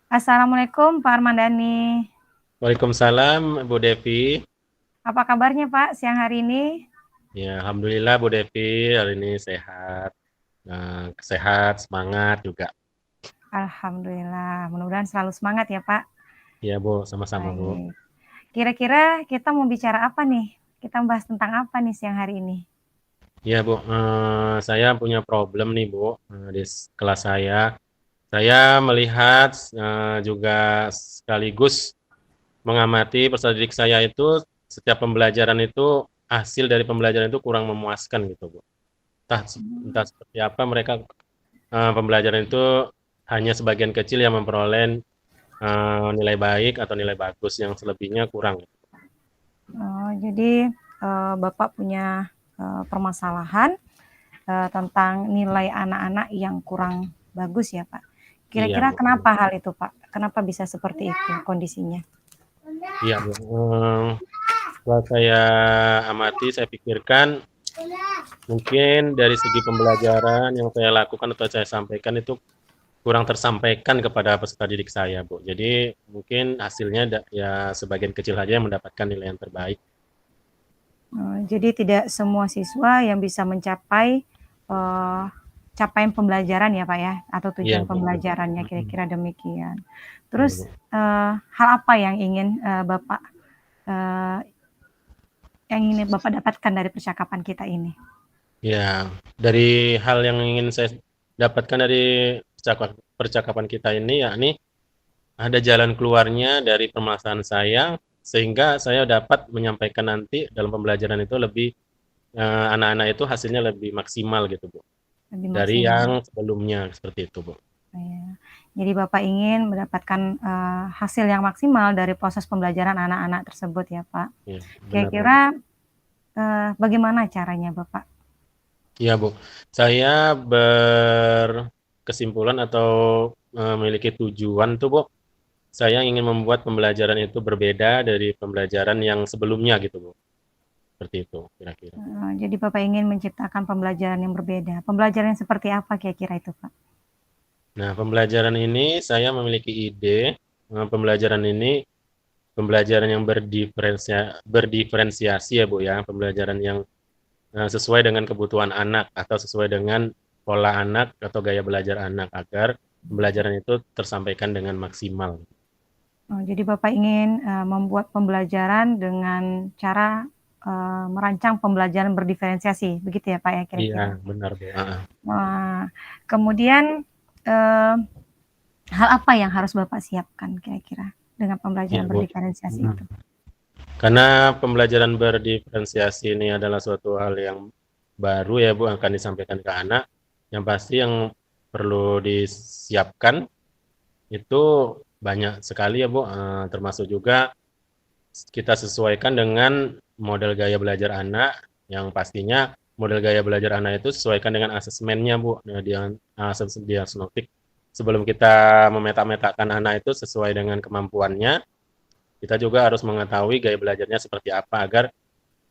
Assalamualaikum Pak Armandani. Waalaikumsalam, Bu Devi. Apa kabarnya Pak siang hari ini? Ya, alhamdulillah Bu Devi hari ini sehat. Sehat, semangat juga. Alhamdulillah, mudah-mudahan selalu semangat ya Pak. Ya Bu, sama-sama Bu. Baik. Kira-kira kita mau bicara apa nih? Kita bahas tentang apa nih siang hari ini? Ya Bu, saya punya problem nih Bu di kelas saya. Saya melihat juga sekaligus mengamati peserta didik saya itu setiap pembelajaran itu hasil dari pembelajaran itu kurang memuaskan gitu Bu. Entah seperti apa mereka pembelajaran itu hanya sebagian kecil yang memperoleh nilai baik atau nilai bagus, yang selebihnya kurang. Jadi Bapak punya permasalahan tentang nilai anak-anak yang kurang bagus ya Pak. Iya, Kira-kira betul. kenapa hal itu Pak? Kenapa bisa seperti itu kondisinya? Iya, Bu. Setelah saya amati, saya pikirkan mungkin dari segi pembelajaran yang saya lakukan atau saya sampaikan itu kurang tersampaikan kepada peserta didik saya, Bu. Jadi mungkin hasilnya ya sebagian kecil saja yang mendapatkan nilai yang terbaik. Jadi tidak semua siswa yang bisa mencapai capaian pembelajaran ya Pak ya, atau Iya, tujuan betul. pembelajarannya, kira-kira demikian. Iya, Terus Bu. hal apa yang ingin Bapak dapatkan dari percakapan kita ini? Ya, dari hal yang ingin saya dapatkan dari percakapan kita ini, yakni ada jalan keluarnya dari permasalahan saya, sehingga saya dapat menyampaikan nanti dalam pembelajaran itu lebih anak-anak itu hasilnya lebih maksimal gitu Bu, Lebih dari maksimal. yang sebelumnya seperti itu Bu. Ya. Jadi Bapak ingin mendapatkan hasil yang maksimal dari proses pembelajaran anak-anak tersebut ya Pak. Ya, benar Bu. Kira-kira bagaimana caranya Bapak? Iya Bu, saya berkesimpulan atau memiliki tujuan tuh Bu. Saya ingin membuat pembelajaran itu berbeda dari pembelajaran yang sebelumnya gitu Bu. Seperti itu kira-kira. Jadi Bapak ingin menciptakan pembelajaran yang berbeda. Pembelajaran yang seperti apa kira-kira itu Pak? Nah, pembelajaran ini saya memiliki ide, pembelajaran ini pembelajaran yang berdiferensiasi ya Bu ya, pembelajaran yang sesuai dengan kebutuhan anak atau sesuai dengan pola anak atau gaya belajar anak agar pembelajaran itu tersampaikan dengan maksimal. Jadi Bapak ingin membuat pembelajaran dengan cara merancang pembelajaran berdiferensiasi, begitu ya Pak ya Iya, kira-kira? benar Bu. Wah, kemudian hal apa yang harus Bapak siapkan kira-kira dengan Iya pembelajaran Bu. berdiferensiasi Mm. itu? Karena pembelajaran berdiferensiasi ini adalah suatu hal yang baru ya Bu, akan disampaikan ke anak. Yang pasti yang perlu disiapkan itu banyak sekali ya Bu, termasuk juga kita sesuaikan dengan model gaya belajar anak, yang pastinya model gaya belajar anak itu sesuaikan dengan asesmennya Bu, dengan asesmen diagnostik. Sebelum kita memeta-metakan anak itu sesuai dengan kemampuannya, kita juga harus mengetahui gaya belajarnya seperti apa agar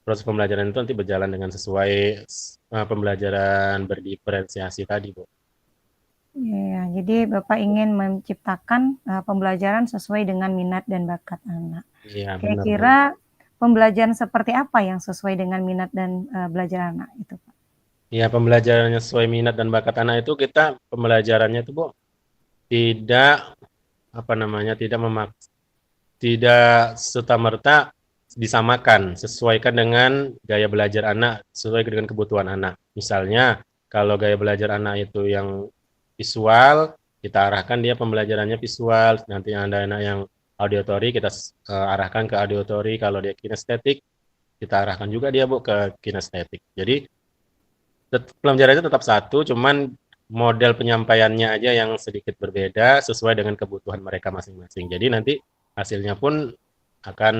proses pembelajaran itu nanti berjalan dengan sesuai pembelajaran berdiferensiasi tadi Bu. Ya, jadi Bapak ingin menciptakan pembelajaran sesuai dengan minat dan bakat anak. Iya benar Bu. Kira-kira pembelajaran seperti apa yang sesuai dengan minat dan belajar anak itu Pak? Ya, pembelajarannya sesuai minat dan bakat anak itu kita pembelajarannya itu Bu tidak apa namanya tidak serta-merta disamakan, sesuaikan dengan gaya belajar anak, sesuai dengan kebutuhan anak. Misalnya, kalau gaya belajar anak itu yang visual, kita arahkan dia pembelajarannya visual. Nanti ada anak yang auditori kita arahkan ke auditori, kalau dia kinestetik kita arahkan juga dia Bu ke kinestetik. Jadi pelajarannya tetap satu, cuman model penyampaiannya aja yang sedikit berbeda sesuai dengan kebutuhan mereka masing-masing. Jadi nanti hasilnya pun akan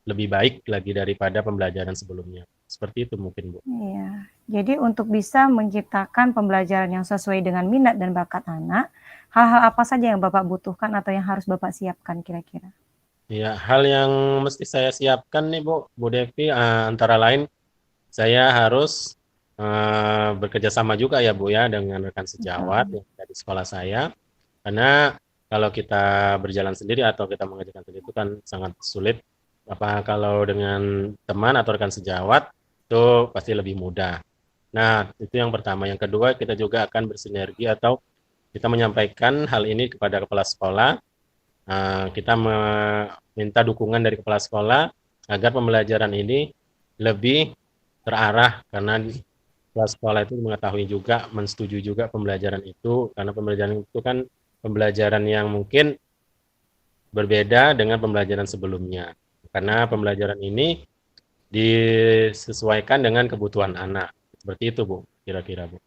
lebih baik lagi daripada pembelajaran sebelumnya. Seperti itu mungkin Bu. Iya. Jadi untuk bisa menciptakan pembelajaran yang sesuai dengan minat dan bakat anak, hal-hal apa saja yang Bapak butuhkan atau yang harus Bapak siapkan kira-kira? Ya, hal yang mesti saya siapkan nih Bu Devi, antara lain saya harus bekerja sama juga ya Bu ya dengan rekan sejawat Betul. yang ada di sekolah saya. Karena kalau kita berjalan sendiri atau kita mengerjakan sendiri itu kan sangat sulit. Apa kalau dengan teman atau rekan sejawat itu pasti lebih mudah. Nah, itu yang pertama. Yang kedua, kita juga akan bersinergi atau kita menyampaikan hal ini kepada kepala sekolah. Kita meminta dukungan dari kepala sekolah agar pembelajaran ini lebih terarah, karena kepala sekolah itu mengetahui juga, mensetujui juga pembelajaran itu, karena pembelajaran itu kan pembelajaran yang mungkin berbeda dengan pembelajaran sebelumnya. Karena pembelajaran ini disesuaikan dengan kebutuhan anak. Seperti itu, Bu, kira-kira, Bu.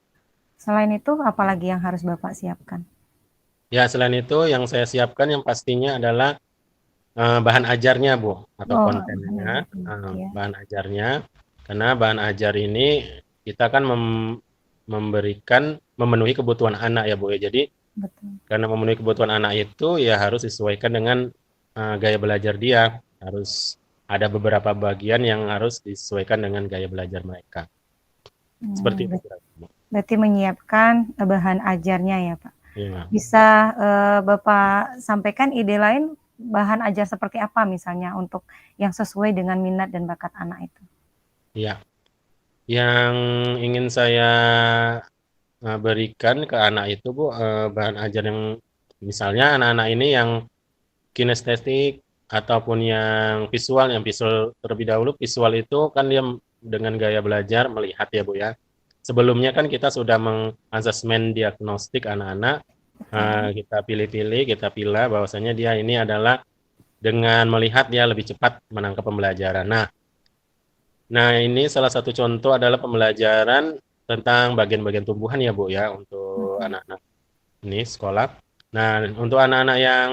Selain itu, apalagi yang harus Bapak siapkan? Ya, selain itu yang saya siapkan yang pastinya adalah bahan ajarnya, Bu, atau Oh, bahan kontennya, ajarnya, ya, bahan ajarnya. Karena bahan ajar ini kita kan memberikan memenuhi kebutuhan anak ya, Bu ya. Jadi betul. karena memenuhi kebutuhan anak itu ya harus disesuaikan dengan gaya belajar dia. Harus ada beberapa bagian yang harus disesuaikan dengan gaya belajar mereka. Seperti itu kira-kira. Berarti menyiapkan bahan ajarnya ya, Pak. Iya. Bisa Bapak sampaikan ide lain bahan ajar seperti apa misalnya untuk yang sesuai dengan minat dan bakat anak itu? Iya. Yang ingin saya berikan ke anak itu Bu, bahan ajar yang misalnya anak-anak ini yang kinestetik ataupun yang visual terlebih dahulu. Visual itu kan dia dengan gaya belajar melihat ya Bu ya. Sebelumnya kan kita sudah mengasesmen diagnostik anak-anak, kita pilih-pilih, kita pilih bahwasanya dia ini adalah dengan melihat dia lebih cepat menangkap pembelajaran. Nah, ini salah satu contoh adalah pembelajaran tentang bagian-bagian tumbuhan ya Bu ya untuk Betul. anak-anak ini sekolah. Nah, untuk anak-anak yang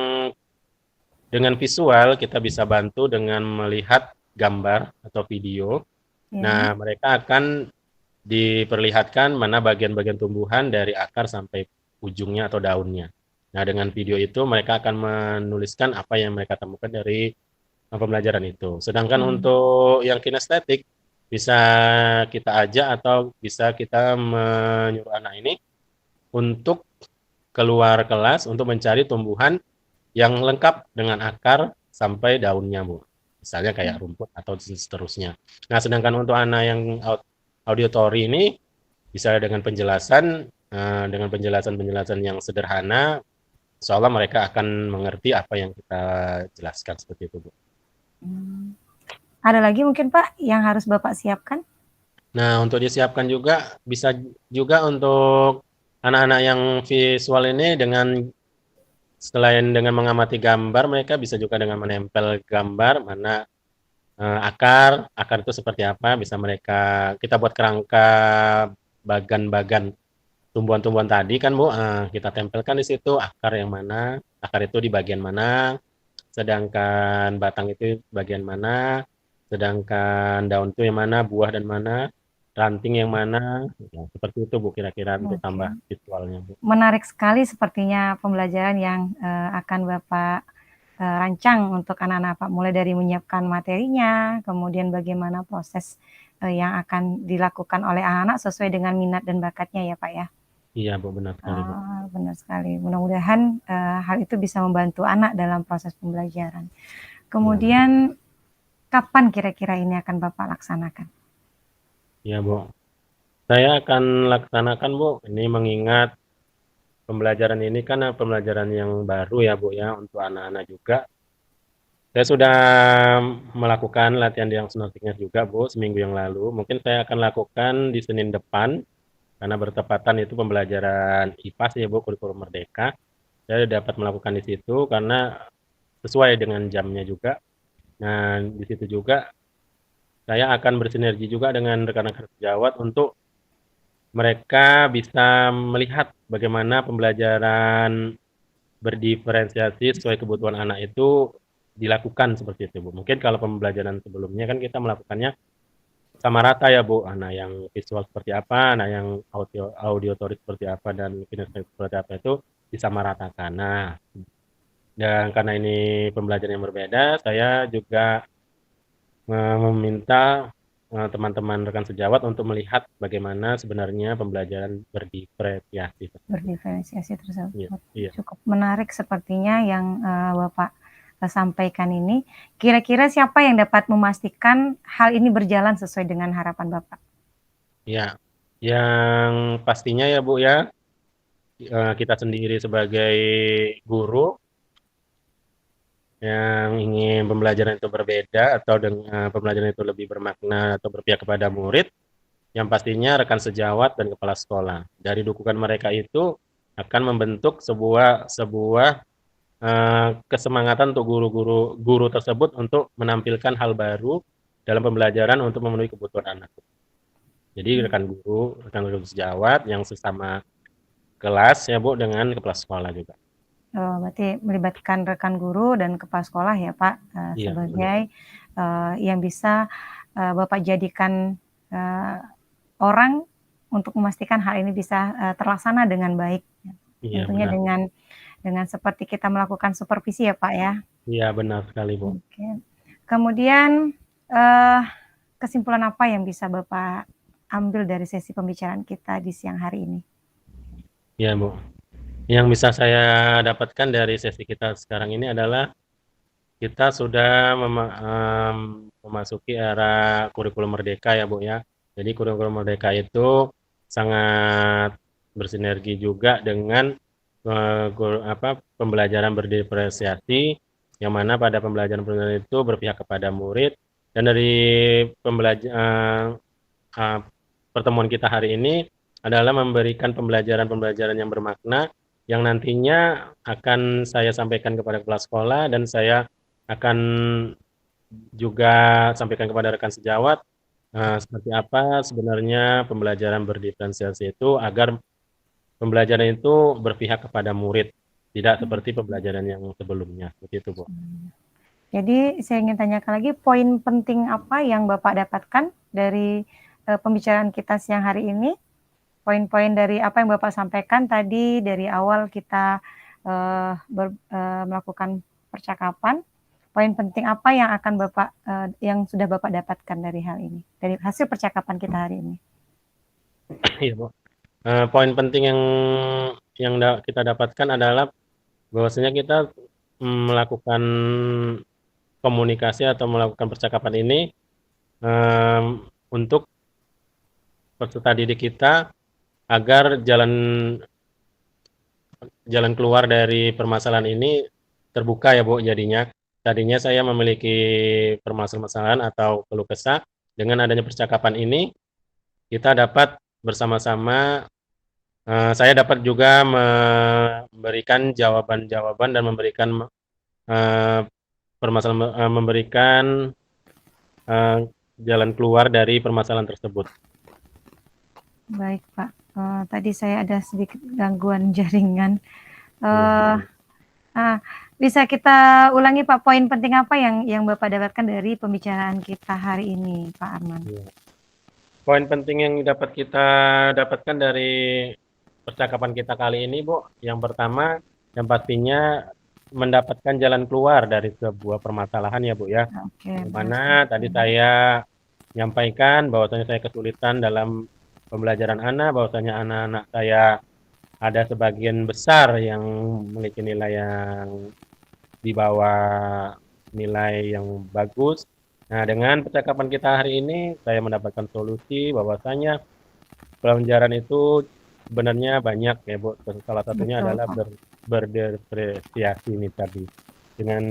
dengan visual kita bisa bantu dengan melihat gambar atau video. Ya, Nah, mereka akan diperlihatkan mana bagian-bagian tumbuhan dari akar sampai ujungnya atau daunnya. Nah, dengan video itu mereka akan menuliskan apa yang mereka temukan dari pembelajaran itu. Sedangkan untuk yang kinestetik bisa kita ajak atau bisa kita menyuruh anak ini untuk keluar kelas untuk mencari tumbuhan yang lengkap dengan akar sampai daunnya, Bu. Misalnya kayak rumput atau seterusnya. Nah, sedangkan untuk anak yang auditori ini bisa dengan penjelasan-penjelasan yang sederhana, insya Allah mereka akan mengerti apa yang kita jelaskan seperti itu, Bu. ada lagi mungkin Pak yang harus Bapak siapkan? Nah, untuk disiapkan juga bisa juga untuk anak-anak yang visual ini selain dengan mengamati gambar, mereka bisa juga dengan menempel gambar mana akar itu seperti apa, bisa kita buat kerangka bagan-bagan tumbuhan-tumbuhan tadi kan Bu, kita tempelkan di situ akar yang mana, akar itu di bagian mana, sedangkan batang itu bagian mana, sedangkan daun itu yang mana, buah dan mana, ranting yang mana, ya, seperti itu Bu kira-kira untuk Oke. tambah visualnya Bu. Menarik sekali sepertinya pembelajaran yang akan Bapak rancang untuk anak-anak Pak, mulai dari menyiapkan materinya, kemudian bagaimana proses yang akan dilakukan oleh anak-anak sesuai dengan minat dan bakatnya ya Pak ya. Iya Bu, benar sekali Bu. Benar sekali. Mudah-mudahan hal itu bisa membantu anak dalam proses pembelajaran. Iya Bu. Kemudian kapan kira-kira ini akan Bapak laksanakan? Iya Bu. Saya akan laksanakan Bu. Ini mengingat pembelajaran ini kan pembelajaran yang baru ya Bu ya untuk anak-anak juga. Saya sudah melakukan latihan diagnostiknya juga Bu seminggu yang lalu. Mungkin saya akan lakukan di Senin depan karena bertepatan itu pembelajaran IPA sih ya Bu, kurikulum Merdeka. Saya dapat melakukan di situ karena sesuai dengan jamnya juga. Nah, di situ juga saya akan bersinergi juga dengan rekan-rekan sejawat untuk mereka bisa melihat bagaimana pembelajaran berdiferensiasi sesuai kebutuhan anak itu dilakukan seperti itu, Bu. Mungkin kalau pembelajaran sebelumnya kan kita melakukannya sama rata ya, Bu. Anak yang visual seperti apa, anak yang auditorik seperti apa, dan kinestetik seperti apa itu disamaratakan. Nah, dan karena ini pembelajaran yang berbeda, saya juga meminta teman-teman rekan sejawat untuk melihat bagaimana sebenarnya pembelajaran berdiferensiasi. Berdiferensiasi tersebut. Iya, iya. Cukup menarik sepertinya yang Bapak sampaikan ini. Kira-kira siapa yang dapat memastikan hal ini berjalan sesuai dengan harapan Bapak? Ya, yang pastinya ya Bu ya, kita sendiri sebagai guru yang ingin pembelajaran itu berbeda atau dengan pembelajaran itu lebih bermakna atau berpihak kepada murid, yang pastinya rekan sejawat dan kepala sekolah. Dari dukungan mereka itu akan membentuk sebuah sebuah kesemangatan untuk guru tersebut untuk menampilkan hal baru dalam pembelajaran untuk memenuhi kebutuhan anak. Jadi rekan guru sejawat yang sesama kelas ya Bu dengan kepala sekolah juga. Berarti melibatkan rekan guru dan kepala sekolah ya Pak, Iya, sebagai yang bisa Bapak jadikan orang untuk memastikan hal ini bisa terlaksana dengan baik. iya Tentunya benar. dengan seperti kita melakukan supervisi ya Pak ya. Iya benar sekali Bu. Oke. Kemudian kesimpulan apa yang bisa Bapak ambil dari sesi pembicaraan kita di siang hari ini? Iya Bu. Yang bisa saya dapatkan dari sesi kita sekarang ini adalah kita sudah memasuki era kurikulum merdeka ya Bu ya. Jadi kurikulum merdeka itu sangat bersinergi juga dengan pembelajaran berdiferensiasi, yang mana pada pembelajaran itu berpihak kepada murid, dan dari pertemuan kita hari ini adalah memberikan pembelajaran yang bermakna yang nantinya akan saya sampaikan kepada kepala sekolah, dan saya akan juga sampaikan kepada rekan sejawat seperti apa sebenarnya pembelajaran berdiferensiasi itu agar pembelajaran itu berpihak kepada murid, tidak seperti pembelajaran yang sebelumnya. Begitu, Bu. Jadi saya ingin tanyakan lagi, poin penting apa yang Bapak dapatkan dari pembicaraan kita siang hari ini? Poin-poin dari apa yang Bapak sampaikan tadi dari awal kita melakukan percakapan, poin penting apa yang akan Bapak yang sudah Bapak dapatkan dari hal ini, dari hasil percakapan kita hari ini? Iya, Bu. Poin penting yang kita dapatkan adalah bahwasanya kita melakukan komunikasi atau melakukan percakapan ini untuk peserta didik kita agar jalan keluar dari permasalahan ini terbuka ya Bu. Jadinya tadinya saya memiliki permasalahan atau keluh kesah, dengan adanya percakapan ini kita dapat bersama-sama, saya dapat juga memberikan jawaban-jawaban dan memberikan memberikan jalan keluar dari permasalahan tersebut. Baik Pak, tadi saya ada sedikit gangguan jaringan. Bisa kita ulangi Pak, poin penting apa yang Bapak dapatkan dari pembicaraan kita hari ini, Pak Arman? Poin penting yang dapat kita dapatkan dari percakapan kita kali ini, Bu, yang pertama, yang pastinya mendapatkan jalan keluar dari sebuah permasalahan ya Bu ya. Oke, Dimana tadi saya menyampaikan bahwasanya saya kesulitan dalam pembelajaran anak, bahwasanya anak-anak saya ada sebagian besar yang memiliki nilai yang di bawah nilai yang bagus. Nah, dengan percakapan kita hari ini, saya mendapatkan solusi bahwasanya pelajaran itu sebenarnya banyak ya Bu. Salah satunya betul, adalah berdiferensiasi ini tadi. Dengan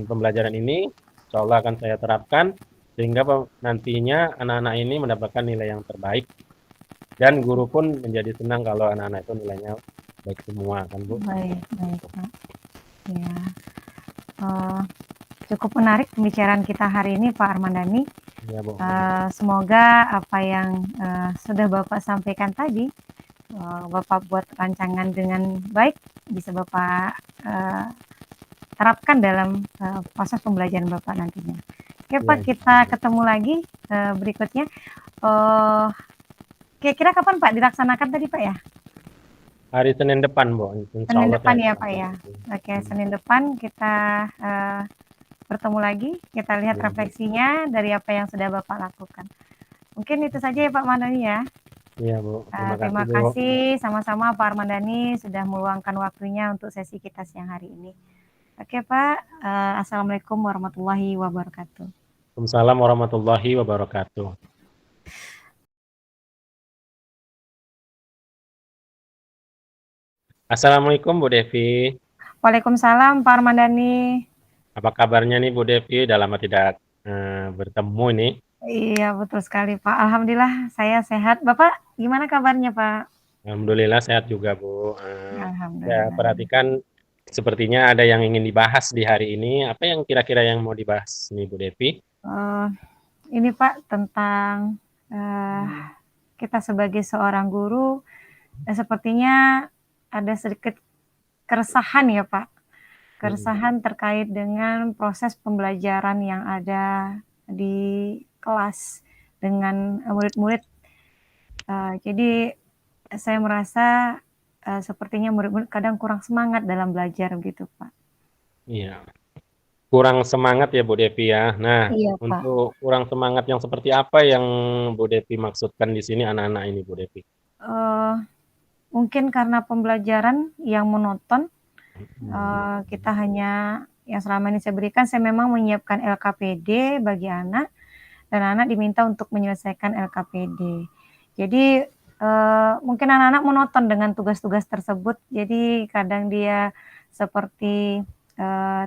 pembelajaran ini, insya Allah akan saya terapkan sehingga nantinya anak-anak ini mendapatkan nilai yang terbaik, dan guru pun menjadi senang kalau anak-anak itu nilainya baik semua kan Bu. Baik Pak. Ya. Cukup menarik pembicaraan kita hari ini Pak Armandani. Ya, Bu. Semoga apa yang sudah Bapak sampaikan tadi, Bapak buat rancangan dengan baik, bisa Bapak terapkan dalam proses pembelajaran Bapak nantinya. Oke Pak, Ya, kita ketemu lagi berikutnya. Kira-kira kapan Pak dilaksanakan tadi Pak ya? hari Senin depan, Bu. Insya Senin Allah depan saya ya Pak ya. Oke, Senin depan kita bertemu lagi, kita lihat Ya, Bu. refleksinya dari apa yang sudah Bapak lakukan. Mungkin itu saja ya Pak Armandani ya. Iya, Bu. Terima kasih, Terima Bu. kasih sama-sama Pak Armandani sudah meluangkan waktunya untuk sesi kita siang hari ini. Oke Pak, Assalamualaikum warahmatullahi wabarakatuh. Waalaikumsalam warahmatullahi wabarakatuh. Assalamualaikum, Bu Devi. Waalaikumsalam Pak Armandani. Apa kabarnya nih, Bu Devi? Udah lama tidak bertemu ini. Iya betul sekali Pak. Alhamdulillah saya sehat. Bapak gimana kabarnya Pak? Alhamdulillah sehat juga, Bu. Ya, Alhamdulillah. perhatikan sepertinya ada yang ingin dibahas di hari ini. Apa yang kira-kira yang mau dibahas nih, Bu Devi? Uh, ini Pak tentang kita sebagai seorang guru, sepertinya ada sedikit keresahan ya Pak. Keresahan terkait dengan proses pembelajaran yang ada di kelas dengan murid-murid. Jadi saya merasa sepertinya murid-murid kadang kurang semangat dalam belajar gitu Pak. Iya, kurang semangat ya Bu Devi ya. Nah, Iya Pak. untuk kurang semangat yang seperti apa yang Bu Devi maksudkan di sini anak-anak ini, Bu Devi? Mungkin karena pembelajaran yang monoton, kita hanya yang selama ini saya berikan, saya memang menyiapkan LKPD bagi anak, dan anak diminta untuk menyelesaikan LKPD. Jadi mungkin anak-anak monoton dengan tugas-tugas tersebut, jadi kadang dia seperti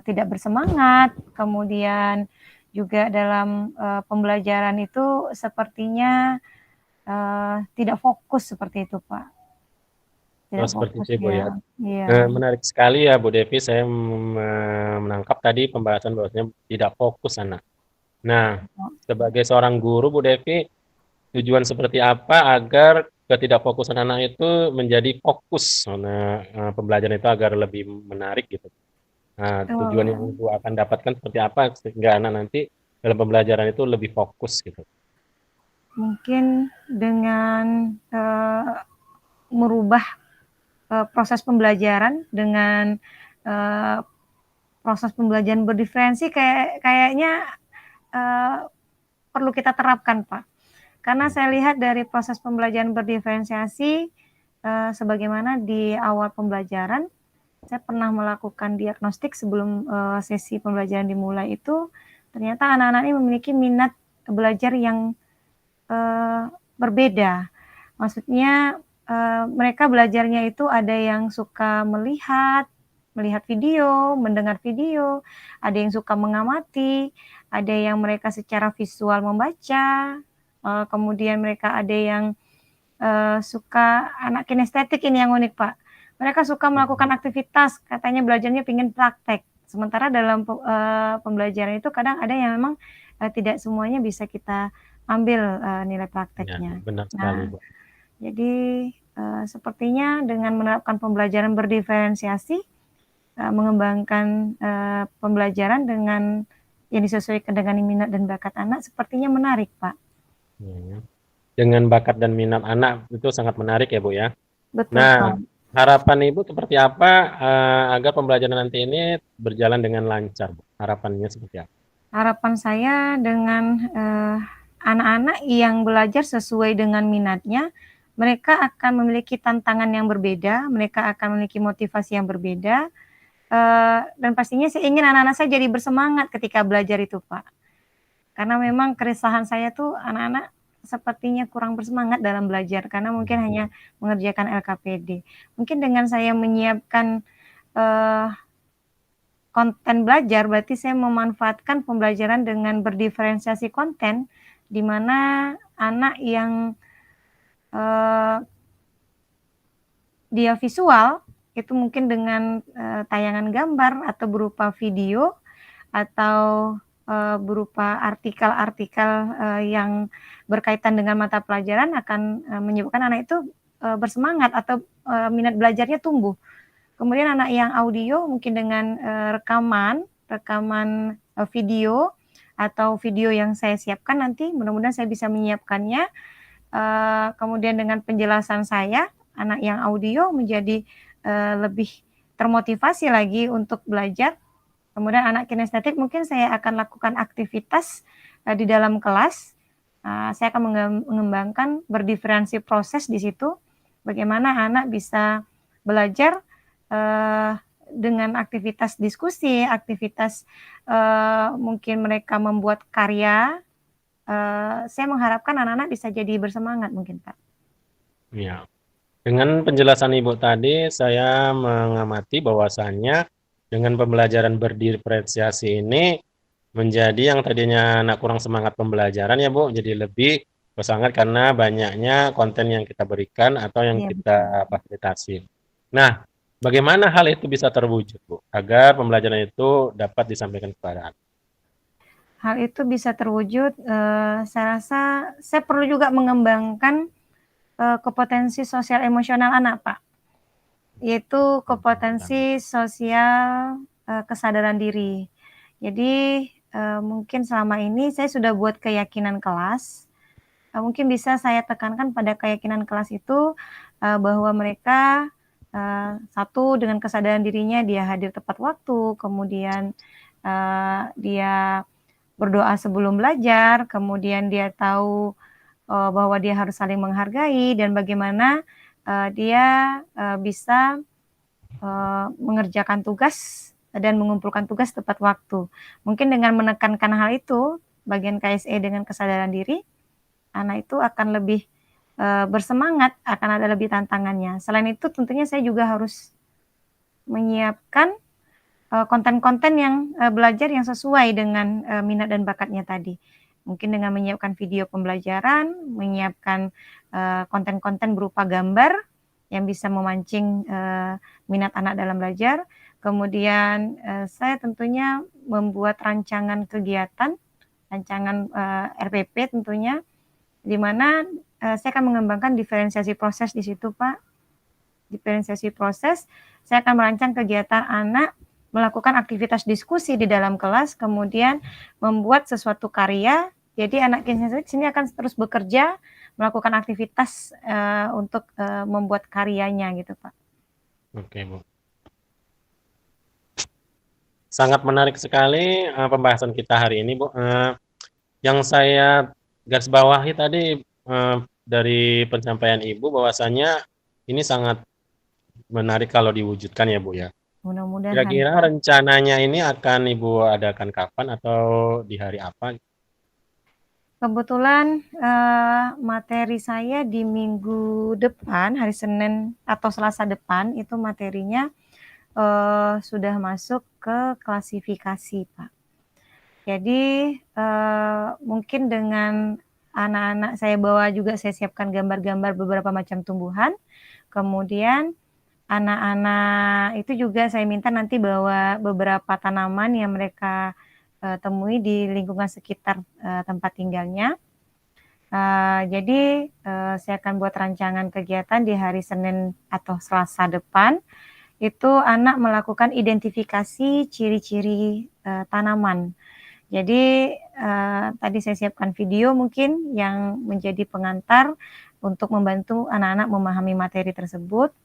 tidak bersemangat, kemudian juga dalam pembelajaran itu sepertinya tidak fokus seperti itu Pak. Oh, Tidak seperti fokus itu, Bu ya. dia. Iya. Menarik sekali ya, Bu Devi. Saya menangkap tadi pembahasan bahwasanya tidak fokus anak. Nah, sebagai seorang guru, Bu Devi, tujuan seperti apa agar ketidakfokusan anak itu menjadi fokus? Nah, pembelajaran itu agar lebih menarik gitu. Nah, tujuan yang Ibu akan dapatkan seperti apa sehingga anak nanti dalam pembelajaran itu lebih fokus gitu. Mungkin dengan merubah proses pembelajaran dengan proses pembelajaran berdiferensi kayaknya perlu kita terapkan Pak. Karena saya lihat dari proses pembelajaran berdiferensiasi sebagaimana di awal pembelajaran saya pernah melakukan diagnostik sebelum sesi pembelajaran dimulai itu ternyata anak-anak ini memiliki minat belajar yang berbeda. Maksudnya mereka belajarnya itu ada yang suka melihat video, mendengar video, ada yang suka mengamati, ada yang mereka secara visual membaca, kemudian mereka ada yang suka anak kinestetik ini yang unik Pak. Mereka suka melakukan aktivitas, katanya belajarnya pengen praktek. Sementara dalam pembelajaran itu kadang ada yang memang tidak semuanya bisa kita ambil nilai prakteknya. Ya, benar sekali, Bu. Jadi sepertinya dengan menerapkan pembelajaran berdiferensiasi, mengembangkan pembelajaran dengan yang disesuaikan dengan minat dan bakat anak, sepertinya menarik, Pak. Ya. Dengan bakat dan minat anak itu sangat menarik ya, Bu ya. Betul, Nah, Pak. harapan Ibu seperti apa agar pembelajaran nanti ini berjalan dengan lancar, Bu? Harapannya seperti apa? Harapan saya dengan anak-anak yang belajar sesuai dengan minatnya, mereka akan memiliki tantangan yang berbeda, mereka akan memiliki motivasi yang berbeda, dan pastinya saya ingin anak-anak saya jadi bersemangat ketika belajar itu, Pak. Karena memang keresahan saya tuh anak-anak sepertinya kurang bersemangat dalam belajar karena mungkin hanya mengerjakan LKPD. Mungkin dengan saya menyiapkan konten belajar berarti saya memanfaatkan pembelajaran dengan berdiferensiasi konten di mana anak yang dia visual itu mungkin dengan tayangan gambar atau berupa video atau berupa artikel-artikel yang berkaitan dengan mata pelajaran akan menyebabkan anak itu bersemangat atau minat belajarnya tumbuh. Kemudian anak yang audio mungkin dengan rekaman video atau video yang saya siapkan nanti, mudah-mudahan saya bisa menyiapkannya. Kemudian dengan penjelasan saya, anak yang audio menjadi lebih termotivasi lagi untuk belajar. Kemudian anak kinestetik mungkin saya akan lakukan aktivitas di dalam kelas. Saya akan mengembangkan berdiferensi proses di situ, bagaimana anak bisa belajar dengan aktivitas diskusi, aktivitas mungkin mereka membuat karya. Saya mengharapkan anak-anak bisa jadi bersemangat mungkin, Pak. Ya. Dengan penjelasan Ibu tadi, saya mengamati bahwasannya dengan pembelajaran berdiferensiasi ini menjadi yang tadinya anak kurang semangat pembelajaran ya Bu, jadi lebih bersemangat karena banyaknya konten yang kita berikan atau yang Iya, betul. kita fasilitasi. Nah, bagaimana hal itu bisa terwujud Bu, agar pembelajaran itu dapat disampaikan kepada anak? Hal itu bisa terwujud, saya rasa saya perlu juga mengembangkan kompetensi sosial emosional anak, Pak. Yaitu kompetensi sosial kesadaran diri. Jadi mungkin selama ini saya sudah buat keyakinan kelas, mungkin bisa saya tekankan pada keyakinan kelas itu bahwa mereka satu dengan kesadaran dirinya dia hadir tepat waktu, kemudian dia berdoa sebelum belajar, kemudian dia tahu bahwa dia harus saling menghargai dan bagaimana dia bisa mengerjakan tugas dan mengumpulkan tugas tepat waktu. Mungkin dengan menekankan hal itu, bagian KSE dengan kesadaran diri, anak itu akan lebih bersemangat, akan ada lebih tantangannya. Selain itu tentunya saya juga harus menyiapkan konten-konten yang belajar yang sesuai dengan minat dan bakatnya tadi. Mungkin dengan menyiapkan video pembelajaran, menyiapkan konten-konten berupa gambar yang bisa memancing minat anak dalam belajar. Kemudian saya tentunya membuat rancangan kegiatan, rancangan RPP tentunya, di mana saya akan mengembangkan diferensiasi proses di situ, Pak. Diferensiasi proses, saya akan merancang kegiatan anak melakukan aktivitas diskusi di dalam kelas, kemudian membuat sesuatu karya. Jadi anak kinestetik sini akan terus bekerja, melakukan aktivitas untuk membuat karyanya gitu, Pak. Oke, Bu. Sangat menarik sekali pembahasan kita hari ini, Bu. Yang saya garis bawahi tadi dari pencapaian Ibu bahwasanya ini sangat menarik kalau diwujudkan ya, Bu ya. Mudah-mudahan, Kira-kira Pak. rencananya ini akan Ibu adakan kapan atau di hari apa? Kebetulan materi saya di minggu depan, hari Senin atau Selasa depan, itu materinya sudah masuk ke klasifikasi, Pak. Jadi mungkin dengan anak-anak saya bawa juga, saya siapkan gambar-gambar beberapa macam tumbuhan, kemudian anak-anak itu juga saya minta nanti bawa beberapa tanaman yang mereka temui di lingkungan sekitar tempat tinggalnya. Jadi saya akan buat rancangan kegiatan di hari Senin atau Selasa depan, itu anak melakukan identifikasi ciri-ciri tanaman. Jadi tadi saya siapkan video mungkin yang menjadi pengantar untuk membantu anak-anak memahami materi tersebut.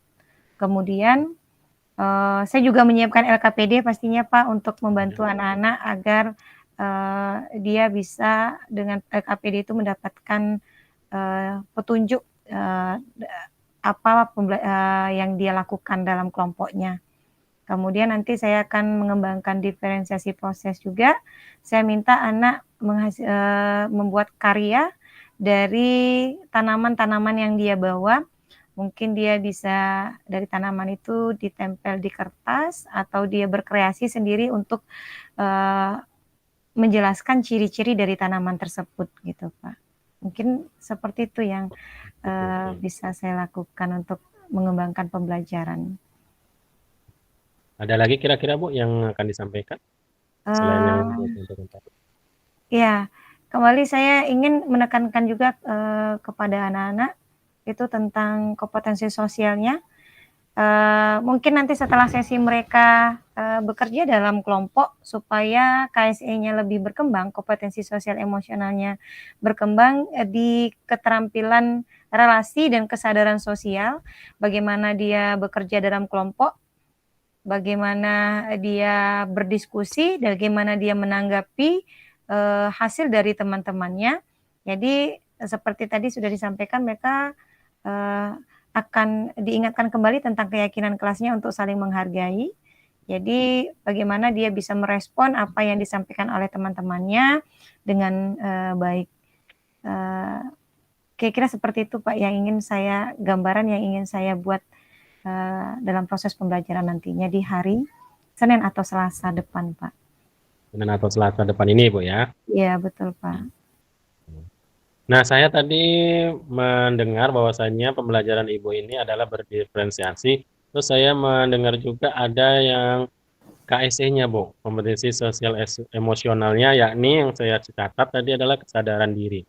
Kemudian saya juga menyiapkan LKPD pastinya Pak untuk membantu anak-anak agar dia bisa dengan LKPD itu mendapatkan petunjuk apa yang dia lakukan dalam kelompoknya. Kemudian nanti saya akan mengembangkan diferensiasi proses juga. Saya minta anak membuat karya dari tanaman-tanaman yang dia bawa. Mungkin dia bisa dari tanaman itu ditempel di kertas atau dia berkreasi sendiri untuk menjelaskan ciri-ciri dari tanaman tersebut gitu, Pak. Mungkin seperti itu yang bisa saya lakukan untuk mengembangkan pembelajaran. Ada lagi kira-kira Bu yang akan disampaikan? selain yang Eee, Ibu sampaikan tadi? iya, kembali saya ingin menekankan juga, kepada anak-anak itu tentang kompetensi sosialnya. Mungkin nanti setelah sesi mereka, bekerja dalam kelompok supaya KSE-nya lebih berkembang, kompetensi sosial emosionalnya berkembang, di keterampilan relasi dan kesadaran sosial, bagaimana dia bekerja dalam kelompok, bagaimana dia berdiskusi, bagaimana dia menanggapi, hasil dari teman-temannya. Jadi, seperti tadi sudah disampaikan mereka, eee, akan diingatkan kembali tentang keyakinan kelasnya untuk saling menghargai. Jadi, bagaimana dia bisa merespon apa yang disampaikan oleh teman-temannya dengan, baik. Eee, Kira-kira seperti itu, Pak, yang ingin saya gambaran yang ingin saya buat dalam proses pembelajaran nantinya di hari Senin atau Selasa depan, Pak. Senin atau Selasa depan ini, Bu, ya? Iya, betul, Pak. Nah, saya tadi mendengar bahwasannya pembelajaran Ibu ini adalah berdiferensiasi, terus saya mendengar juga ada yang KSE-nya, Bu, kompetensi sosial emosionalnya, yakni yang saya catat tadi adalah kesadaran diri.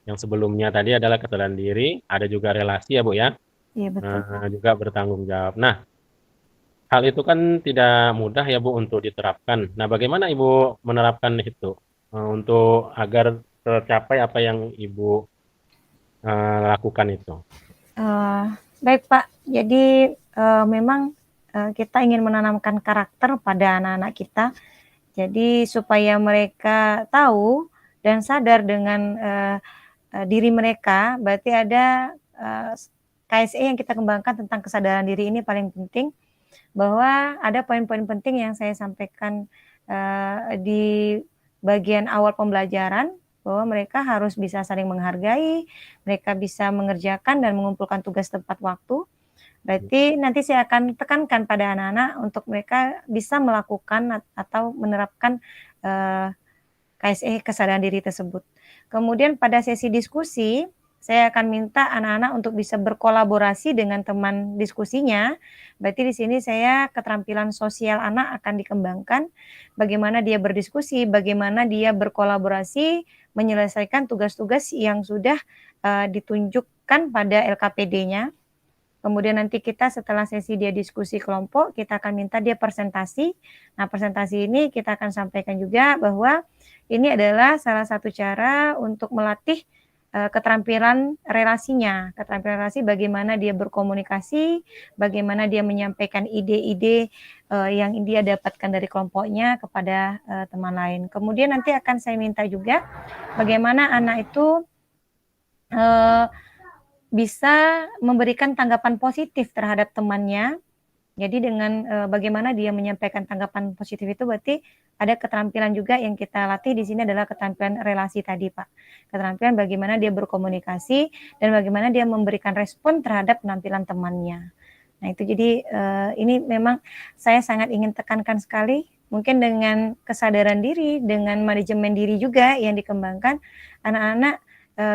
Yang sebelumnya tadi adalah kesadaran diri, ada juga relasi ya, Bu, ya, Iya, betul, Pak. juga bertanggung jawab. Nah, hal itu kan tidak mudah ya, Bu, untuk diterapkan. Nah, bagaimana Ibu menerapkan itu, untuk agar tercapai apa yang Ibu, lakukan itu? Eee, Baik, Pak. Jadi, memang, kita ingin menanamkan karakter pada anak-anak kita. Jadi supaya mereka tahu dan sadar dengan, diri mereka, berarti ada, KSE yang kita kembangkan tentang kesadaran diri ini paling penting. Bahwa ada poin-poin penting yang saya sampaikan, di bagian awal pembelajaran, bahwa mereka harus bisa saling menghargai, mereka bisa mengerjakan dan mengumpulkan tugas tepat waktu. Berarti nanti saya akan tekankan pada anak-anak untuk mereka bisa melakukan atau menerapkan, eee, KSE kesadaran diri tersebut. Kemudian pada sesi diskusi, saya akan minta anak-anak untuk bisa berkolaborasi dengan teman diskusinya. Berarti di sini saya keterampilan sosial anak akan dikembangkan, bagaimana dia berdiskusi, bagaimana dia berkolaborasi menyelesaikan tugas-tugas yang sudah, ditunjukkan pada LKPD-nya. Kemudian nanti kita setelah sesi dia diskusi kelompok, kita akan minta dia presentasi. Nah, presentasi ini kita akan sampaikan juga bahwa ini adalah salah satu cara untuk melatih, keterampilan relasinya, keterampilan relasi bagaimana dia berkomunikasi, bagaimana dia menyampaikan ide-ide, yang dia dapatkan dari kelompoknya kepada, teman lain. Kemudian nanti akan saya minta juga bagaimana anak itu, eee bisa memberikan tanggapan positif terhadap temannya. Jadi dengan, bagaimana dia menyampaikan tanggapan positif itu berarti ada keterampilan juga yang kita latih di sini adalah keterampilan relasi tadi, Pak. Keterampilan bagaimana dia berkomunikasi dan bagaimana dia memberikan respon terhadap penampilan temannya. Nah itu jadi, ini memang saya sangat ingin tekankan sekali, mungkin dengan kesadaran diri, dengan manajemen diri juga yang dikembangkan, anak-anak,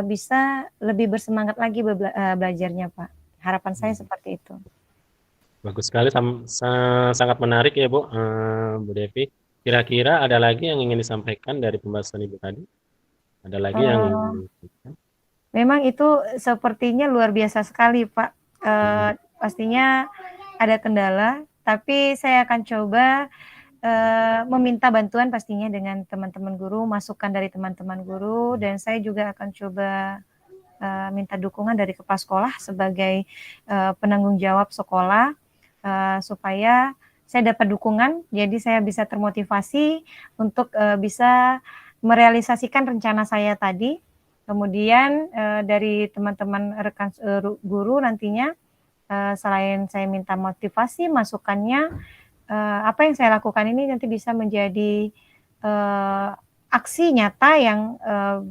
bisa lebih bersemangat lagi belajarnya, Pak. Harapan saya Mmm, seperti itu. bagus sekali sangat menarik ya, Bu, Bu Devi. Kira-kira ada lagi yang ingin disampaikan dari pembahasan Ibu tadi? Ada lagi yang Eee, ingin Memang itu sepertinya luar biasa sekali, Pak. mhm, Pastinya ada kendala, tapi saya akan coba, meminta bantuan pastinya dengan teman-teman guru, masukan dari teman-teman guru, dan saya juga akan coba, minta dukungan dari kepala sekolah sebagai, penanggung jawab sekolah, supaya saya dapat dukungan, jadi saya bisa termotivasi untuk, bisa merealisasikan rencana saya tadi. Kemudian, dari teman-teman rekan guru nantinya, selain saya minta motivasi, masukannya, apa yang saya lakukan ini nanti bisa menjadi, eee, aksi nyata yang,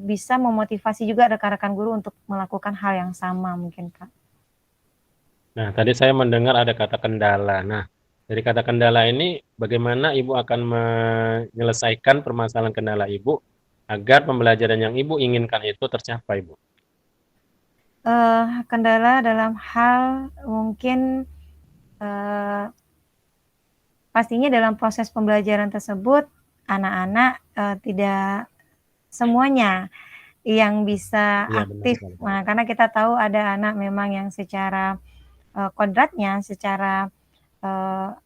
bisa memotivasi juga rekan-rekan guru untuk melakukan hal yang sama mungkin, Kak. nah, tadi saya mendengar ada kata kendala. Nah, dari kata kendala ini bagaimana Ibu akan menyelesaikan permasalahan kendala Ibu, agar pembelajaran yang Ibu inginkan itu tercapai, Bu? Kendala dalam hal mungkin, eee, pastinya dalam proses pembelajaran tersebut anak-anak tidak semuanya yang bisa Iya, benar aktif. sekali. Nah, karena kita tahu ada anak memang yang secara kodratnya, secara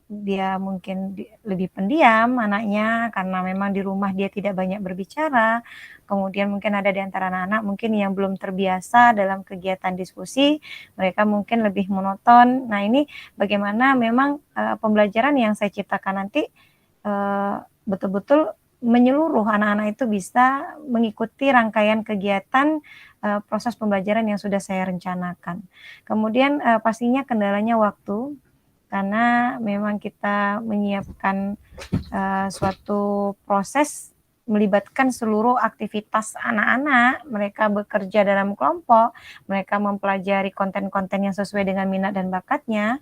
dia mungkin lebih pendiam anaknya karena memang di rumah dia tidak banyak berbicara. Kemudian mungkin ada di antara anak-anak mungkin yang belum terbiasa dalam kegiatan diskusi, mereka mungkin lebih monoton. Nah, ini bagaimana memang pembelajaran yang saya ciptakan nanti betul-betul menyeluruh, anak-anak itu bisa mengikuti rangkaian kegiatan proses pembelajaran yang sudah saya rencanakan. Kemudian pastinya kendalanya waktu, karena memang kita menyiapkan suatu proses melibatkan seluruh aktivitas anak-anak, mereka bekerja dalam kelompok, mereka mempelajari konten-konten yang sesuai dengan minat dan bakatnya.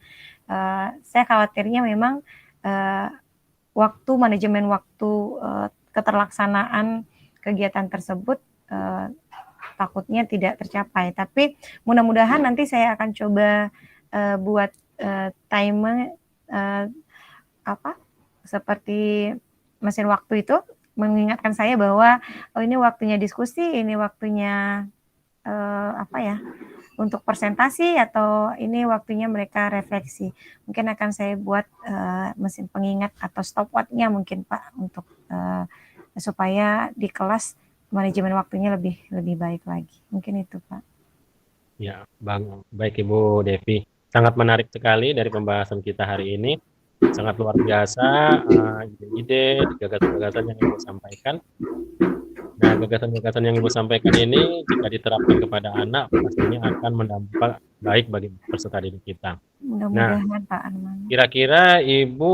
Saya khawatirnya memang manajemen waktu keterlaksanaan kegiatan tersebut takutnya tidak tercapai. Tapi mudah-mudahan nanti saya akan coba buat timer seperti mesin waktu itu mengingatkan saya bahwa ini waktunya diskusi, ini waktunya untuk presentasi, atau ini waktunya mereka refleksi. Mungkin akan saya buat mesin pengingat atau stopwatch-nya mungkin Pak, untuk supaya di kelas manajemen waktunya lebih baik lagi. Mungkin itu Pak. Ya, baik Ibu Devi. Sangat menarik sekali dari pembahasan kita hari ini. Sangat luar biasa ide-ide, gagasan-gagasan yang Ibu sampaikan. Nah, gagasan-gagasan yang Ibu sampaikan ini jika diterapkan kepada anak pastinya akan berdampak baik bagi peserta didik kita. Nah, Mudah-mudahan Pak Arman. kira-kira Ibu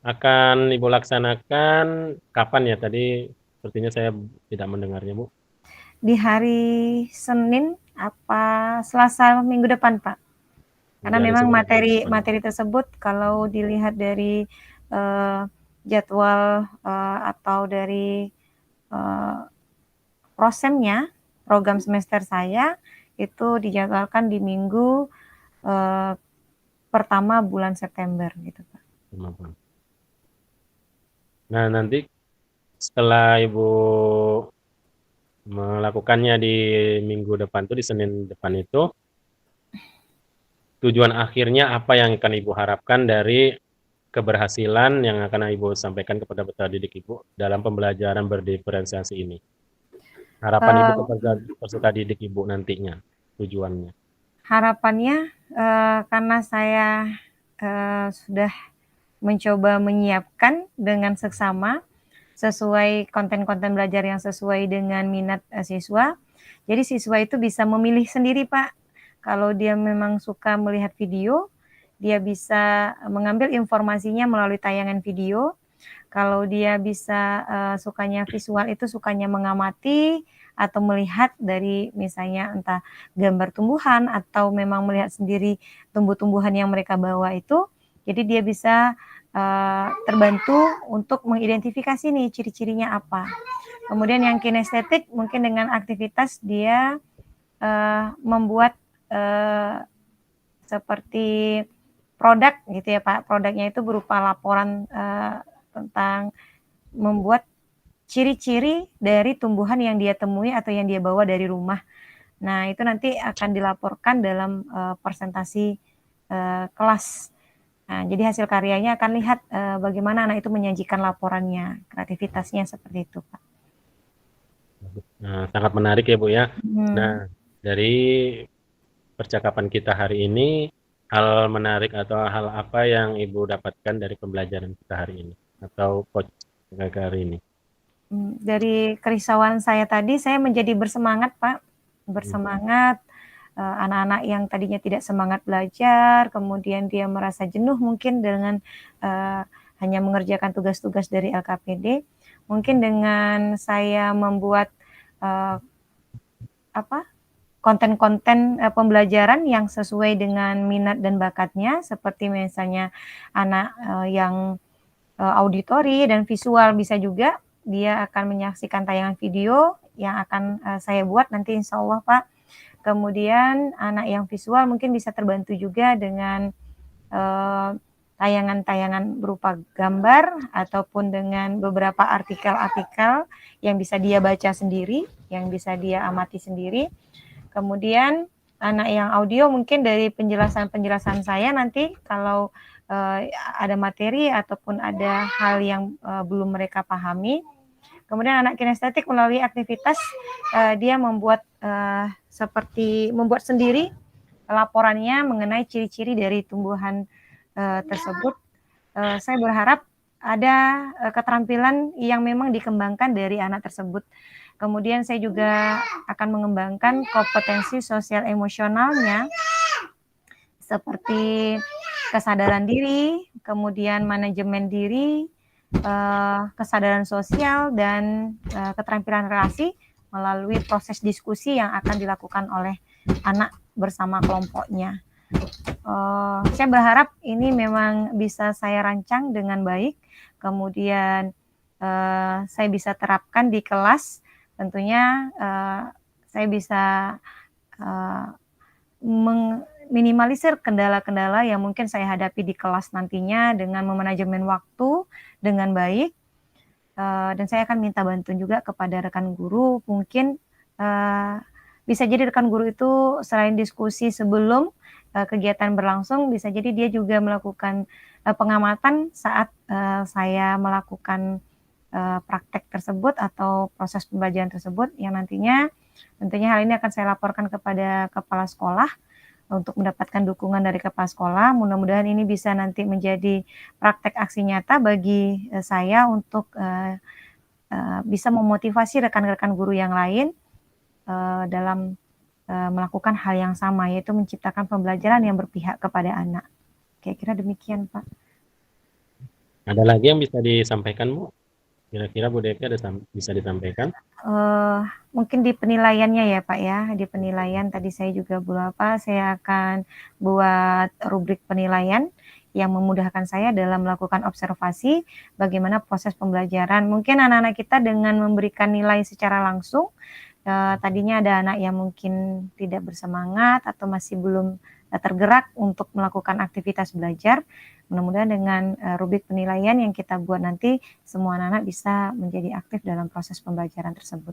akan Ibu laksanakan kapan ya? Tadi sepertinya saya tidak mendengarnya, Bu. Di hari Senin apa Selasa minggu depan Pak? Karena Di hari memang Senin atau minggu depan. materi tersebut kalau dilihat dari jadwal atau dari program semester saya itu dijadwalkan di minggu pertama bulan September gitu Pak. Nah, nanti setelah Ibu melakukannya di minggu depan di Senin depan itu, tujuan akhirnya apa yang akan Ibu harapkan dari keberhasilan yang akan Ibu sampaikan kepada peserta didik Ibu dalam pembelajaran berdiferensiasi ini? Harapan Ibu kepada peserta didik Ibu nantinya, tujuannya. Harapannya karena saya sudah mencoba menyiapkan dengan seksama sesuai konten-konten belajar yang sesuai dengan minat siswa. Jadi siswa itu bisa memilih sendiri Pak. Kalau dia memang suka melihat video, dia bisa mengambil informasinya melalui tayangan video. Kalau dia bisa sukanya visual, itu sukanya mengamati atau melihat dari misalnya entah gambar tumbuhan atau memang melihat sendiri tumbuh-tumbuhan yang mereka bawa itu. Jadi dia bisa terbantu untuk mengidentifikasi nih ciri-cirinya apa. Kemudian yang kinestetik mungkin dengan aktivitas dia membuat seperti produk gitu ya Pak. Produknya itu berupa laporan tentang membuat ciri-ciri dari tumbuhan yang dia temui atau yang dia bawa dari rumah. Nah, itu nanti akan dilaporkan dalam presentasi kelas. Nah, jadi hasil karyanya akan lihat bagaimana anak itu menyajikan laporannya, kreativitasnya seperti itu, Pak. Nah, sangat menarik ya Bu ya. Nah, dari percakapan kita hari ini, hal menarik atau hal apa yang Ibu dapatkan dari pembelajaran kita hari ini atau coach hari ini? Dari kerisauan saya tadi, saya menjadi bersemangat Pak, bersemangat. Anak-anak yang tadinya tidak semangat belajar, kemudian dia merasa jenuh mungkin dengan hanya mengerjakan tugas-tugas dari LKPD. Mungkin dengan saya membuat konten-konten pembelajaran yang sesuai dengan minat dan bakatnya, seperti misalnya anak yang auditori dan visual bisa juga, dia akan menyaksikan tayangan video yang akan saya buat nanti insya Allah Pak. Kemudian anak yang visual mungkin bisa terbantu juga dengan tayangan-tayangan berupa gambar ataupun dengan beberapa artikel-artikel yang bisa dia baca sendiri, yang bisa dia amati sendiri. Kemudian anak yang audio mungkin dari penjelasan-penjelasan saya nanti kalau ada materi ataupun ada hal yang belum mereka pahami. Kemudian anak kinestetik melalui aktivitas dia membuat seperti membuat sendiri laporannya mengenai ciri-ciri dari tumbuhan tersebut. Saya berharap ada keterampilan yang memang dikembangkan dari anak tersebut. Kemudian saya juga akan mengembangkan kompetensi sosial emosionalnya seperti kesadaran diri, kemudian manajemen diri, kesadaran sosial, dan keterampilan relasi melalui proses diskusi yang akan dilakukan oleh anak bersama kelompoknya. Saya berharap ini memang bisa saya rancang dengan baik, kemudian saya bisa terapkan di kelas. Tentunya saya bisa minimalisir kendala-kendala yang mungkin saya hadapi di kelas nantinya dengan memanajemen waktu dengan baik. Dan saya akan minta bantuan juga kepada rekan guru. Mungkin bisa jadi rekan guru itu selain diskusi sebelum kegiatan berlangsung, bisa jadi dia juga melakukan pengamatan saat saya melakukan praktek tersebut atau proses pembelajaran tersebut, yang nantinya tentunya hal ini akan saya laporkan kepada kepala sekolah untuk mendapatkan dukungan dari kepala sekolah. Mudah-mudahan ini bisa nanti menjadi praktek aksi nyata bagi saya untuk bisa memotivasi rekan-rekan guru yang lain dalam melakukan hal yang sama, yaitu menciptakan pembelajaran yang berpihak kepada anak. Kira-kira demikian, Pak. Ada lagi yang bisa disampaikan, Bu? Kira-kira Bu Devi ada bisa disampaikan? Mungkin di penilaiannya ya Pak ya, di penilaian tadi saya juga saya akan buat rubrik penilaian yang memudahkan saya dalam melakukan observasi bagaimana proses pembelajaran. Mungkin anak-anak kita dengan memberikan nilai secara langsung, tadinya ada anak yang mungkin tidak bersemangat atau masih belum tergerak untuk melakukan aktivitas belajar. Mudah-mudahan dengan rubrik penilaian yang kita buat nanti, semua anak-anak bisa menjadi aktif dalam proses pembelajaran tersebut.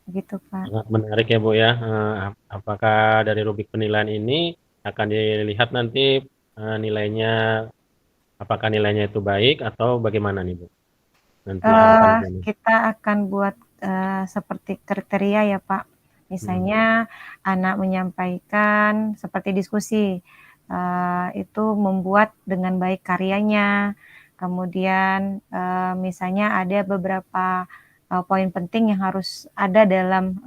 Begitu, Pak. Sangat menarik ya, Bu ya. Apakah dari rubrik penilaian ini akan dilihat nanti nilainya, apakah nilainya itu baik atau bagaimana nih, Bu? Nanti harapannya. Kita akan buat seperti kriteria ya, Pak. Misalnya anak menyampaikan seperti diskusi, itu membuat dengan baik karyanya. Kemudian misalnya ada beberapa poin penting yang harus ada dalam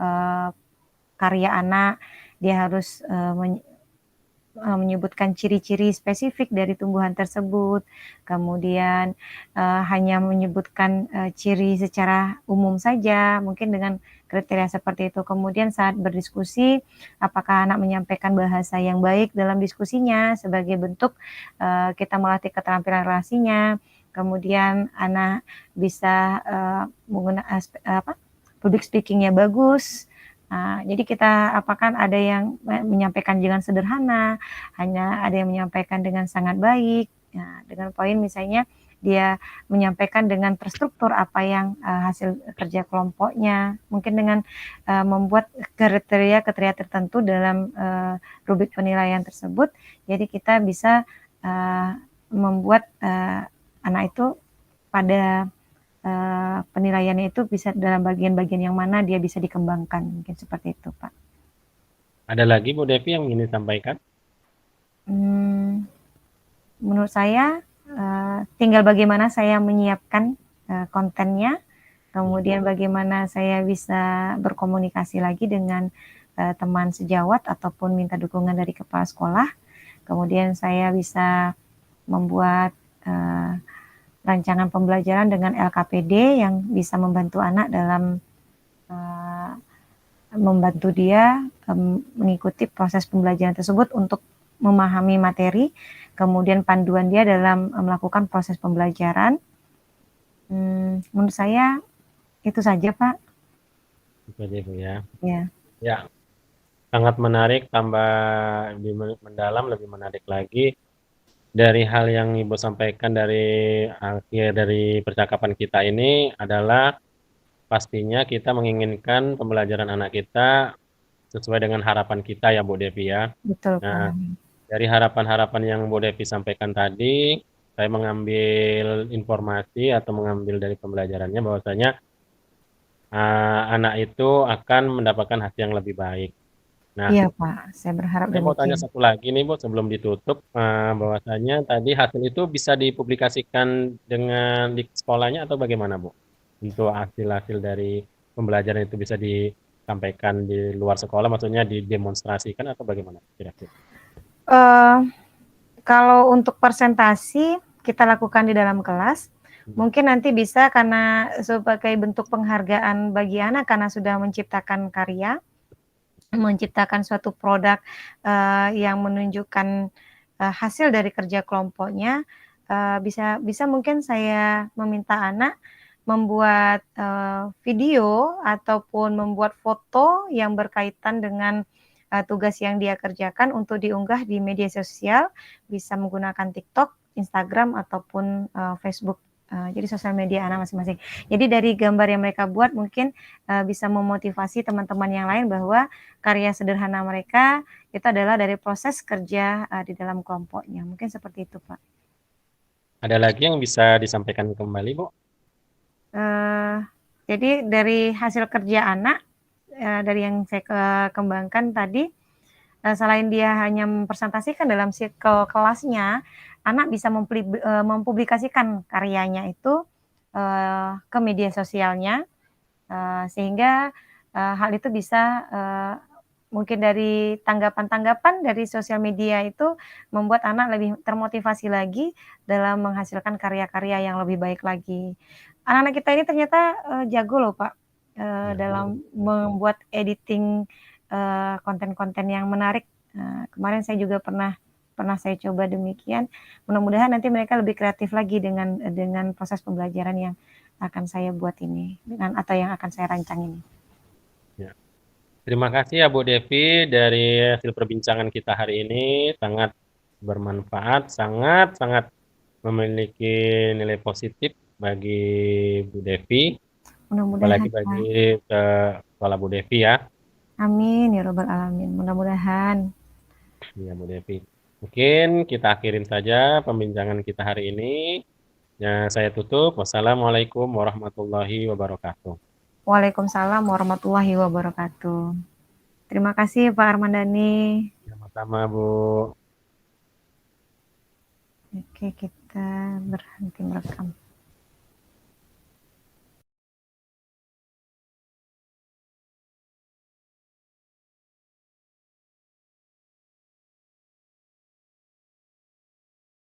karya anak. Dia harus menyebutkan ciri-ciri spesifik dari tumbuhan tersebut, kemudian hanya menyebutkan ciri secara umum saja, mungkin dengan kriteria seperti itu. Kemudian saat berdiskusi, apakah anak menyampaikan bahasa yang baik dalam diskusinya sebagai bentuk kita melatih keterampilan relasinya. Kemudian anak bisa menggunakan public speaking-nya bagus. Jadi kita apakah ada yang menyampaikan dengan sederhana, hanya ada yang menyampaikan dengan sangat baik. Dengan poin misalnya dia menyampaikan dengan terstruktur apa yang hasil kerja kelompoknya, mungkin dengan membuat kriteria-kriteria tertentu dalam rubrik penilaian tersebut. Jadi kita bisa membuat anak itu pada penilaiannya itu bisa dalam bagian-bagian yang mana dia bisa dikembangkan, mungkin seperti itu, Pak. Ada lagi Bu Devi yang ingin disampaikan? Menurut saya tinggal bagaimana saya menyiapkan kontennya, kemudian bagaimana saya bisa berkomunikasi lagi dengan teman sejawat ataupun minta dukungan dari kepala sekolah. Kemudian saya bisa membuat rancangan pembelajaran dengan LKPD yang bisa membantu anak dalam membantu dia mengikuti proses pembelajaran tersebut untuk memahami materi, kemudian panduan dia dalam melakukan proses pembelajaran. Menurut saya itu saja, Pak. Itu aja Bu ya. Ya. Ya, sangat menarik, tambah lebih mendalam, lebih menarik lagi. dari hal yang Ibu sampaikan dari akhir dari percakapan kita ini adalah pastinya kita menginginkan pembelajaran anak kita sesuai dengan harapan kita ya Bu Devi ya. Betul, Nah, Pak. dari harapan-harapan yang Bu Devi sampaikan tadi, saya mengambil informasi atau mengambil dari pembelajarannya bahwasanya anak itu akan mendapatkan hasil yang lebih baik. Nah, Iya, Pak, saya berharap saya mau tanya demikian. satu lagi nih Bu sebelum ditutup, bahwasanya tadi hasil itu bisa dipublikasikan dengan di sekolahnya atau bagaimana Bu? Untuk hasil-hasil dari pembelajaran itu bisa disampaikan di luar sekolah, maksudnya didemonstrasikan atau bagaimana kira-kira? Eh, Kalau untuk presentasi kita lakukan di dalam kelas, Hmm. mungkin nanti bisa karena sebagai bentuk penghargaan bagi anak karena sudah menciptakan karya, menciptakan suatu produk, yang menunjukkan, hasil dari kerja kelompoknya, bisa bisa mungkin saya meminta anak membuat, video ataupun membuat foto yang berkaitan dengan, tugas yang dia kerjakan untuk diunggah di media sosial, bisa menggunakan TikTok, Instagram, ataupun, Facebook, jadi sosial media anak masing-masing. Jadi dari gambar yang mereka buat mungkin, bisa memotivasi teman-teman yang lain bahwa karya sederhana mereka itu adalah dari proses kerja, di dalam kelompoknya, mungkin seperti itu, Pak. Ada lagi yang bisa disampaikan kembali Bu? Eee, jadi dari hasil kerja anak, dari yang saya kembangkan tadi, selain dia hanya mempresentasikan dalam circle kelasnya, anak bisa mempublikasikan karyanya itu, ke media sosialnya, sehingga, hal itu bisa, mungkin dari tanggapan-tanggapan dari sosial media itu membuat anak lebih termotivasi lagi dalam menghasilkan karya-karya yang lebih baik lagi. Anak-anak kita ini ternyata, jago loh, Pak, Ya, Bu. dalam membuat editing, konten-konten yang menarik. Kemarin saya juga pernah pernah saya coba demikian, mudah-mudahan nanti mereka lebih kreatif lagi dengan proses pembelajaran yang akan saya buat ini, atau yang akan saya rancang ini. Ya. Terima kasih ya Bu Devi dari hasil perbincangan kita hari ini sangat bermanfaat, sangat-sangat memiliki nilai positif bagi Bu Devi, apalagi Mudah-mudahan, bagi Pak. kepala Bu Devi ya. Amin ya rabbal alamin, mudah-mudahan. Ya Bu Devi. Mungkin kita akhirin saja pembincangan kita hari ini. Ya, saya tutup. Wassalamualaikum warahmatullahi wabarakatuh. Waalaikumsalam warahmatullahi wabarakatuh. Terima kasih Pak Armandani. Sama-sama Bu. Oke, kita berhenti merekam.